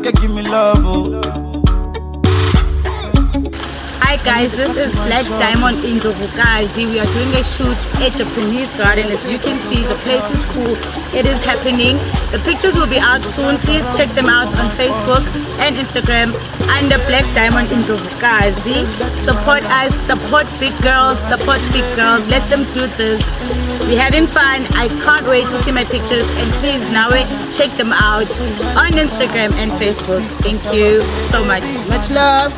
you give me love, oh. Hi guys, this is Black Diamond in Ndlovukazi. We are doing a shoot at Japanese Garden. As you can see, the place is cool. It is happening. The pictures will be out soon. Please check them out on Facebook and Instagram under Black Diamond in Ndlovukazi. Support us, support big girls, support big girls. Let them do this. We're having fun. I can't wait to see my pictures, and please now check them out on Instagram and Facebook. Thank you so much. Much love.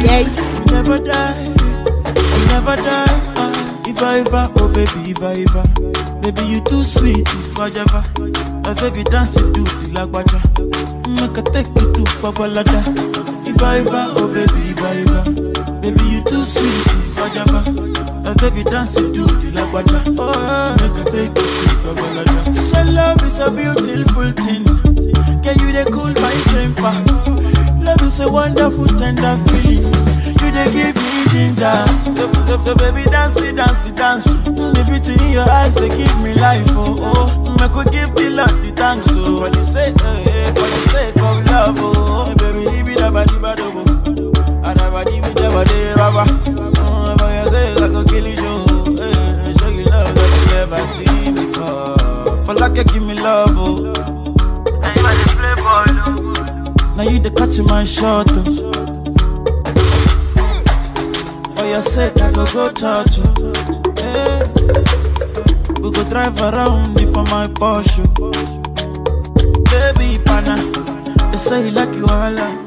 Yay. You never die, you never die. If I ever, oh baby, if I ever, baby you too sweet, if I ever, baby dance it to the lagwaja, make a take you to Babalada. If I ever, oh baby, if I ever, baby you too sweet, if I ever, baby dance it to the lagwaja, make a take you to Babalada. So love is a beautiful thing, can you they cool my temper? Love is a wonderful, tender feeling. You they give me ginger. So baby, dance it, dance it, dance it. The beauty in your eyes, they give me life, oh, oh. I could give the Lord the thanks, oh. For the sake of love, oh. Baby, leave it up, and I never leave it up, oh, for your sake, I could kill you, show you love that you never seen before. For like you give me love, oh. And you are the playboy, oh. Now you the catch my shot, oh. For your sake I go touch you, hey. We go drive around for my Porsche. Baby pana, they say you like you all.